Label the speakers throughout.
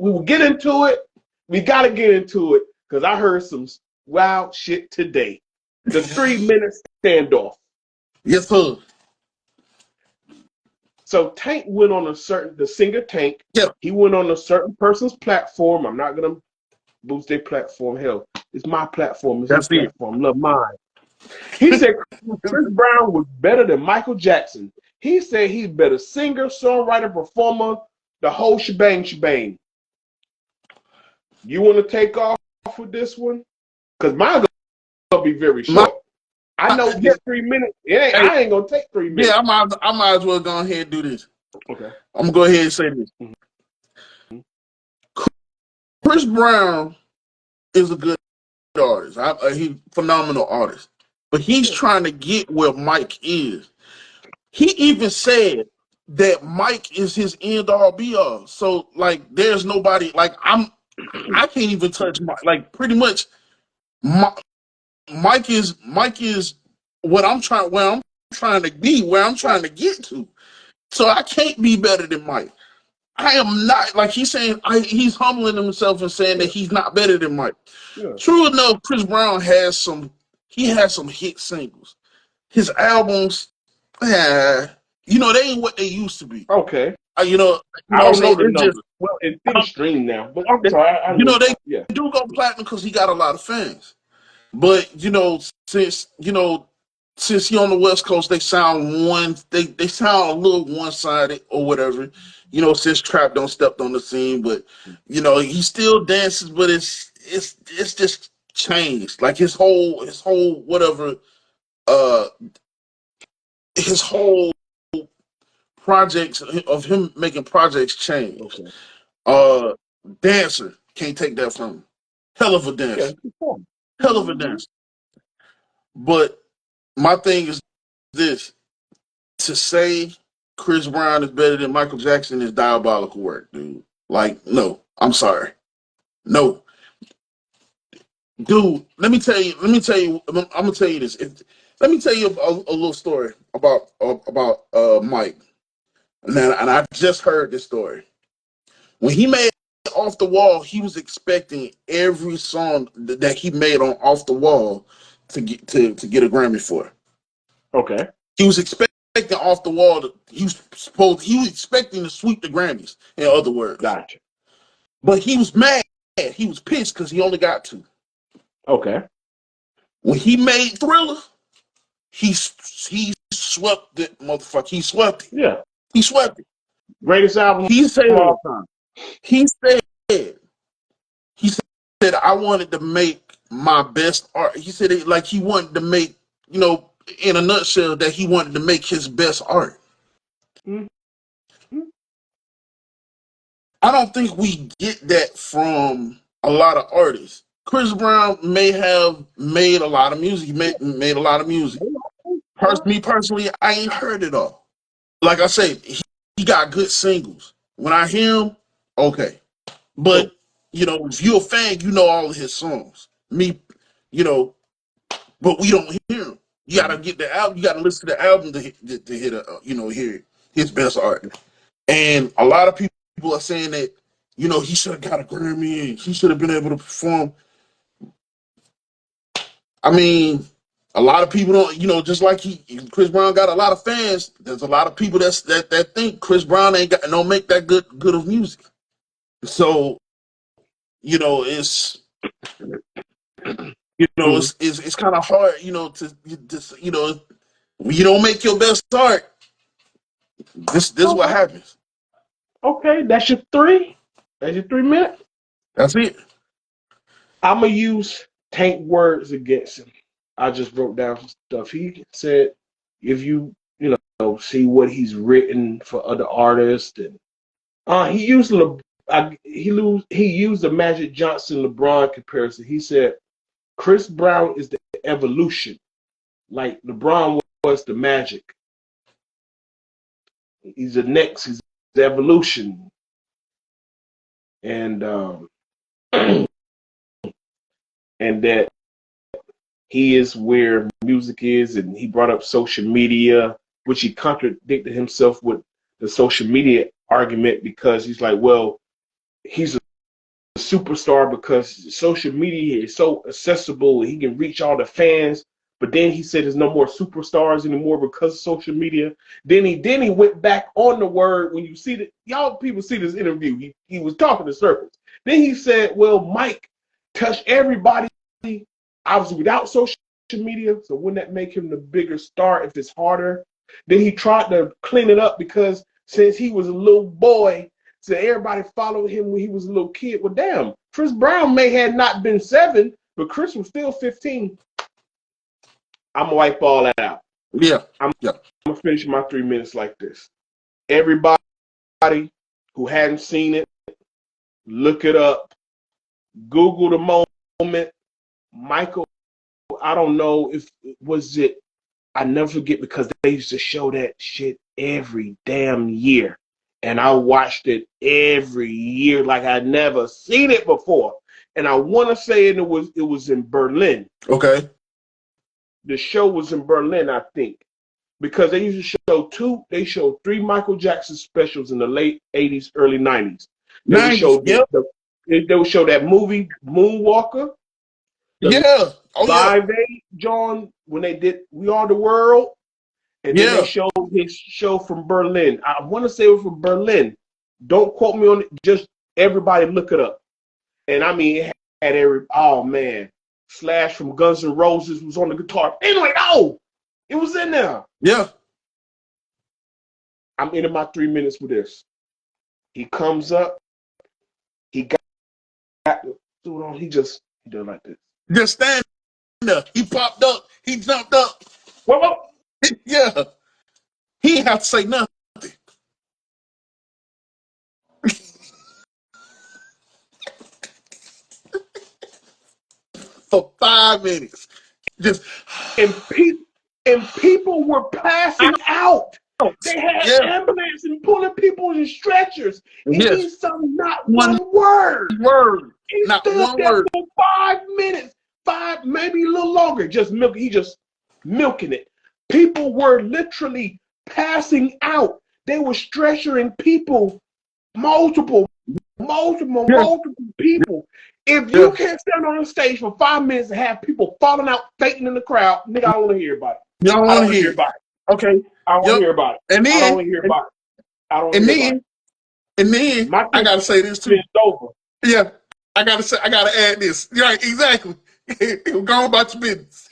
Speaker 1: we will get into it. We got to get into it because I heard some wild shit today. The 3-minute standoff.
Speaker 2: Yes, sir.
Speaker 1: So Tank went on the singer Tank.
Speaker 2: Yeah.
Speaker 1: He went on a certain person's platform. I'm not gonna boost their platform. Hell, it's my platform. It's his platform. Love mine. He said Chris Brown was better than Michael Jackson. He said he's better singer, songwriter, performer, the whole shebang. You want to take off with this one? Because mine's gonna be very short. I know it's 3 minutes. I ain't gonna take 3 minutes.
Speaker 2: Yeah, I might as well go ahead and do this.
Speaker 1: Okay.
Speaker 2: I'm gonna go ahead and say this.
Speaker 1: Mm-hmm.
Speaker 2: Chris Brown is a good artist. He's a phenomenal artist. But he's trying to get where Mike is. He even said that Mike is his end all be all. So like there's nobody like I can't even touch Mike. Like pretty much Mike is where I'm trying to be, where I'm trying to get to. So I can't be better than Mike. I am not, like he's saying, he's humbling himself and saying that he's not better than Mike.
Speaker 1: Yeah.
Speaker 2: True enough, Chris Brown has some hit singles. His albums, they ain't what they used to be.
Speaker 1: Okay.
Speaker 2: I don't know the numbers.
Speaker 1: Well, it's been streamed now, but I'm sorry.
Speaker 2: They do go platinum because he got a lot of fans. But since he on the West Coast, they sound they sound a little one-sided or whatever. Since Trap don't stepped on the scene, but he still dances, but it's just changed. Like his whole whatever his whole projects of him making projects change. Okay. Dancer, can't take that from him. Hell of a dancer. Yeah. Hell of a dancer. But my thing is this: to say Chris Brown is better than Michael Jackson is diabolical work, dude. Like, no, I'm sorry, no, dude. Let me tell you. I'm gonna tell you this. Let me tell you a little story about Mike. And I just heard this story. When he made Off the Wall, he was expecting every song that he made on Off the Wall to get a Grammy for.
Speaker 1: Okay.
Speaker 2: He was expecting Off the Wall. He was expecting to sweep the Grammys. In other words,
Speaker 1: gotcha.
Speaker 2: But he was mad. He was pissed because he only got 2.
Speaker 1: Okay.
Speaker 2: When he made Thriller, he swept it, motherfucker. He swept it.
Speaker 1: Yeah.
Speaker 2: He swept it.
Speaker 1: Greatest album of all time.
Speaker 2: He said, I wanted to make my best art. He said it like he wanted to make, in a nutshell, that he wanted to make his best art. Mm-hmm. I don't think we get that from a lot of artists. Chris Brown may have made a lot of music. He made a lot of music. Me personally, I ain't heard it all. Like I said, he got good singles. When I hear him, okay. But, if you're a fan, you know all of his songs. Me, but we don't hear him. You gotta get the album. You gotta listen to the album to hear his best art. And a lot of people are saying that, he should have got a Grammy and he should have been able to perform. I mean, a lot of people don't, just like Chris Brown got a lot of fans. There's a lot of people that think Chris Brown don't make that good of music. So, it's it's kind of hard, to when you don't make your best art. This is what happens.
Speaker 1: Okay, that's your 3. That's your 3 minutes.
Speaker 2: That's it.
Speaker 1: I'm gonna use Tank words against him. I just wrote down some stuff. He said, if you see what he's written for other artists, and he used the Magic Johnson LeBron comparison. He said Chris Brown is the evolution, like LeBron was the Magic. He's the next. He's the evolution, and and that he is where music is, and he brought up social media, which he contradicted himself with the social media argument because he's like, well, he's a superstar because social media is so accessible. He can reach all the fans. But then he said there's no more superstars anymore because of social media. Then he went back on the word. When you see that, y'all people see this interview, he was talking to circles. Then he said, well, Mike touched everybody, obviously without social media. So wouldn't that make him the bigger star if it's harder? Then he tried to clean it up because since he was a little boy, so everybody followed him when he was a little kid. Well, damn, Chris Brown may have not been 7, but Chris was still 15. I'm gonna wipe all that out.
Speaker 2: Yeah.
Speaker 1: I'm gonna finish my 3 minutes like this. Everybody who hadn't seen it, look it up. Google the moment. Michael, I don't know if was it. I never forget because they used to show that shit every damn year. And I watched it every year like I'd never seen it before. And I want to say it was in Berlin.
Speaker 2: Okay.
Speaker 1: The show was in Berlin, I think, because they used to they showed 3 Michael Jackson specials in the late 80s, early 90s. They would show they would show that movie Moonwalker. Live Aid, John, when they did We Are the World. And then they showed his show from Berlin. I want to say it was from Berlin. Don't quote me on it. Just everybody look it up. And I mean, it had oh man, Slash from Guns N' Roses was on the guitar. Anyway, it was in there.
Speaker 2: Yeah.
Speaker 1: I'm into my 3 minutes with this. He comes up. He got the suit on. He did like this.
Speaker 2: Just stand there. He popped up. He jumped up.
Speaker 1: What?
Speaker 2: Yeah. He didn't have to say nothing. For 5 minutes. Just
Speaker 1: and people were passing out. They had ambulance and pulling people in stretchers. And he said not one word. He
Speaker 2: not
Speaker 1: stood
Speaker 2: one
Speaker 1: there
Speaker 2: word.
Speaker 1: for 5 minutes. 5, maybe a little longer. He just milking it. People were literally passing out. They were stretchering people, multiple people. If you can't stand on the stage for 5 minutes and have people falling out, fainting in the crowd, nigga, I don't want to hear about it.
Speaker 2: You don't want to hear
Speaker 1: about it.
Speaker 2: Okay.
Speaker 1: I don't want to hear about it.
Speaker 2: And then,
Speaker 1: I don't want to hear about it. I don't want to hear about it.
Speaker 2: And then, I got to say this too.
Speaker 1: It's over.
Speaker 2: Yeah. I got to add this. Right, exactly. Go about your business.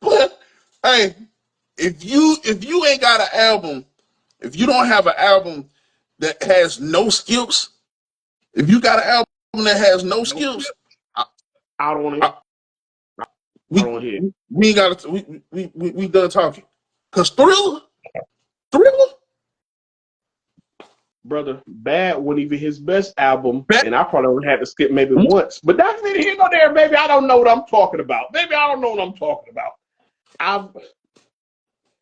Speaker 2: But, hey, if you ain't got an album, if you don't have an album that has no skills, if you got an album that has no skills,
Speaker 1: I don't want to. I don't want to hear.
Speaker 2: We ain't got to. We done talking. Cause Thriller,
Speaker 1: brother, Bad wasn't even his best album, and I probably would have to skip maybe once. But that's neither here nor there. Maybe I don't know what I'm talking about. Maybe I don't know what I'm talking about.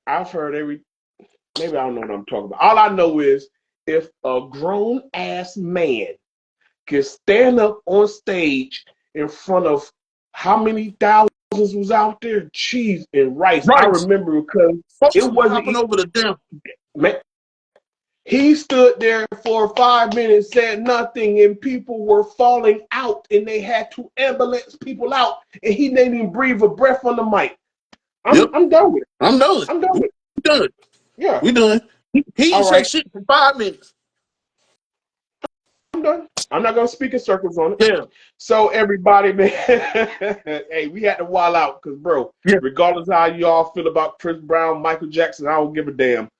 Speaker 1: I've heard maybe I don't know what I'm talking about. All I know is if a grown ass man can stand up on stage in front of how many thousands was out there, cheese and rice. I remember because it wasn't
Speaker 2: over the damn.
Speaker 1: Man, he stood there for 5 minutes, said nothing, and people were falling out, and they had to ambulance people out, and he didn't even breathe a breath on the mic. I'm done with it.
Speaker 2: I'm done with
Speaker 1: it.
Speaker 2: We done.
Speaker 1: Yeah.
Speaker 2: We done. He didn't say shit for 5 minutes.
Speaker 1: I'm done. I'm not going to speak in circles on it.
Speaker 2: Yeah.
Speaker 1: So, everybody, man, hey, we had to wild out because, bro, regardless of how you all feel about Chris Brown, Michael Jackson, I don't give a damn.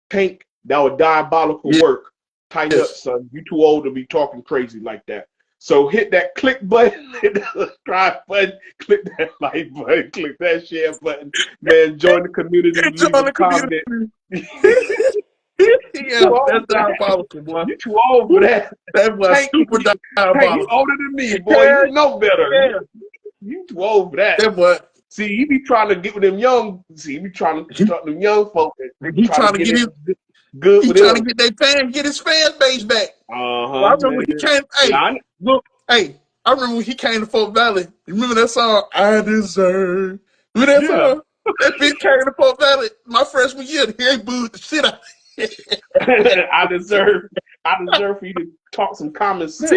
Speaker 1: Tank, that was diabolical work. Tighten up, son. You too old to be talking crazy like that. So hit that click button, hit that subscribe button, click that like button, click that share button. Man, join the community. Leave a comment.
Speaker 2: That's diabolical, boy.
Speaker 1: You too old for that.
Speaker 2: That was super diabolical.
Speaker 1: Hey, you older than me, boy. You know better. Yeah. You too old for that.
Speaker 2: That boy.
Speaker 1: See, he be trying to get with them young. See, he be trying to talk to them young folks.
Speaker 2: He trying to get his good. He trying to get their fans, get his fan base back.
Speaker 1: Well,
Speaker 2: I remember when he came. Hey, look. Hey, I remember when he came to Fort Valley. You remember that song? I deserve. Remember that song? That bitch came to Fort Valley my freshman year. He ain't booed the shit out.
Speaker 1: I deserve for you to talk some common sense.